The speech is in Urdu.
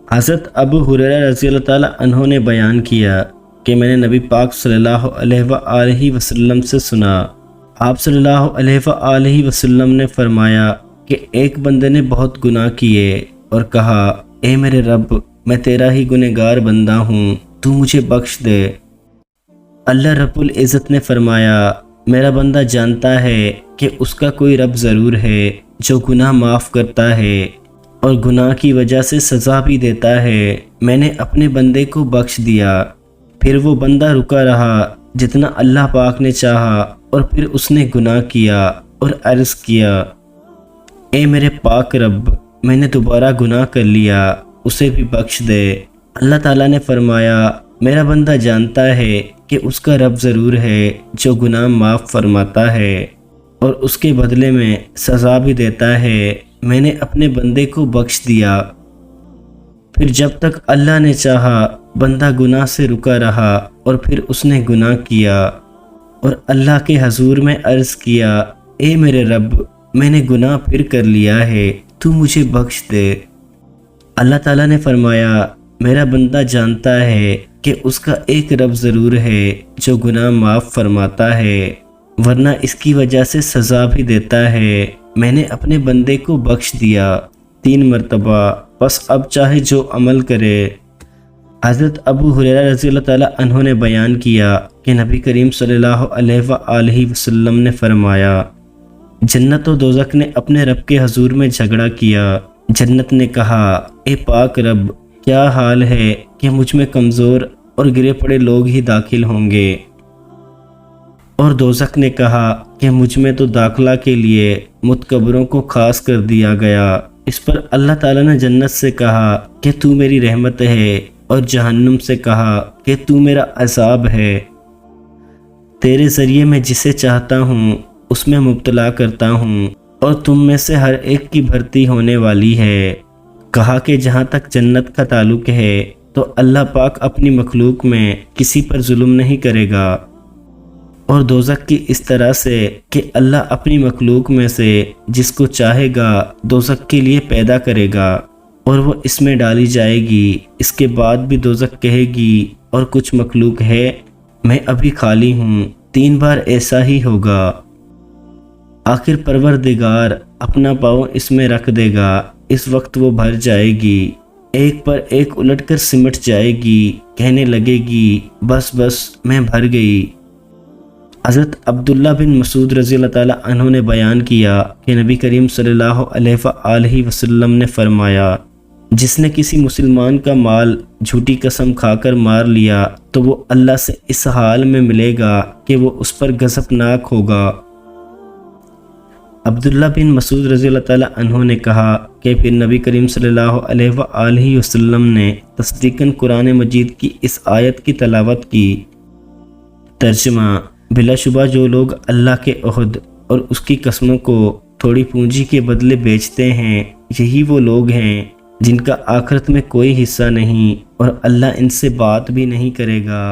حضرت ابو ہریرہ رضی اللہ تعالیٰ عنہ نے بیان کیا کہ میں نے نبی پاک صلی اللہ علیہ وآلہ وسلم سے سنا، آپ صلی اللہ علیہ وآلہ وسلم نے فرمایا کہ ایک بندے نے بہت گناہ کیے اور کہا، اے میرے رب، میں تیرا ہی گنہگار بندہ ہوں، تو مجھے بخش دے۔ اللہ رب العزت نے فرمایا، میرا بندہ جانتا ہے کہ اس کا کوئی رب ضرور ہے جو گناہ معاف کرتا ہے اور گناہ کی وجہ سے سزا بھی دیتا ہے۔ میں نے اپنے بندے کو بخش دیا۔ پھر وہ بندہ رکا رہا جتنا اللہ پاک نے چاہا، اور پھر اس نے گناہ کیا اور عرض کیا، اے میرے پاک رب، میں نے دوبارہ گناہ کر لیا، اسے بھی بخش دے۔ اللہ تعالیٰ نے فرمایا، میرا بندہ جانتا ہے کہ اس کا رب ضرور ہے جو گناہ معاف فرماتا ہے اور اس کے بدلے میں سزا بھی دیتا ہے۔ میں نے اپنے بندے کو بخش دیا۔ پھر جب تک اللہ نے چاہا بندہ گناہ سے رکا رہا اور پھر اس نے گناہ کیا اور اللہ کے حضور میں عرض کیا، اے میرے رب، میں نے گناہ پھر کر لیا ہے، تو مجھے بخش دے۔ اللہ تعالیٰ نے فرمایا، میرا بندہ جانتا ہے کہ اس کا ایک رب ضرور ہے جو گناہ معاف فرماتا ہے ورنہ اس کی وجہ سے سزا بھی دیتا ہے۔ میں نے اپنے بندے کو بخش دیا 3 مرتبہ، بس اب چاہے جو عمل کرے۔ حضرت ابو ہریرہ رضی اللہ تعالیٰ عنہ نے بیان کیا کہ نبی کریم صلی اللہ علیہ وآلہ وسلم نے فرمایا، جنت و دوزخ نے اپنے رب کے حضور میں جھگڑا کیا۔ جنت نے کہا، اے پاک رب، کیا حال ہے کہ مجھ میں کمزور اور گرے پڑے لوگ ہی داخل ہوں گے، اور دوزخ نے کہا کہ مجھ میں تو داخلہ کے لیے متکبروں کو خاص کر دیا گیا۔ اس پر اللہ تعالیٰ نے جنت سے کہا کہ تو میری رحمت ہے، اور جہنم سے کہا کہ تو میرا عذاب ہے، تیرے ذریعے میں جسے چاہتا ہوں اس میں مبتلا کرتا ہوں، اور تم میں سے ہر ایک کی بھرتی ہونے والی ہے۔ کہا کہ جہاں تک جنت کا تعلق ہے تو اللہ پاک اپنی مخلوق میں کسی پر ظلم نہیں کرے گا، اور دوزخ کی اس طرح سے کہ اللہ اپنی مخلوق میں سے جس کو چاہے گا دوزخ کے لیے پیدا کرے گا اور وہ اس میں ڈالی جائے گی۔ اس کے بعد بھی دوزخ کہے گی، اور کچھ مخلوق ہے، میں ابھی خالی ہوں۔ 3 بار ایسا ہی ہوگا۔ آخر پروردگار اپنا پاؤں اس میں رکھ دے گا، اس وقت وہ بھر جائے گی، ایک پر ایک الٹ کر سمٹ جائے گی، کہنے لگے گی، بس بس میں بھر گئی۔ حضرت عبداللہ بن مسعود رضی اللہ تعالیٰ عنہ نے بیان کیا کہ نبی کریم صلی اللہ علیہ وآلہ وسلم نے فرمایا، جس نے کسی مسلمان کا مال جھوٹی قسم کھا کر مار لیا تو وہ اللہ سے اس حال میں ملے گا کہ وہ اس پر غضبناک ہوگا۔ عبداللہ بن مسعود رضی اللہ تعالیٰ عنہ نے کہا کہ پھر نبی کریم صلی اللہ علیہ وآلہ وسلم نے تصدیقاً قرآن مجید کی اس آیت کی تلاوت کی۔ ترجمہ: بلا شبہ جو لوگ اللہ کے عہد اور اس کی قسموں کو تھوڑی پونجی کے بدلے بیچتے ہیں، یہی وہ لوگ ہیں جن کا آخرت میں کوئی حصہ نہیں، اور اللہ ان سے بات بھی نہیں کرے گا۔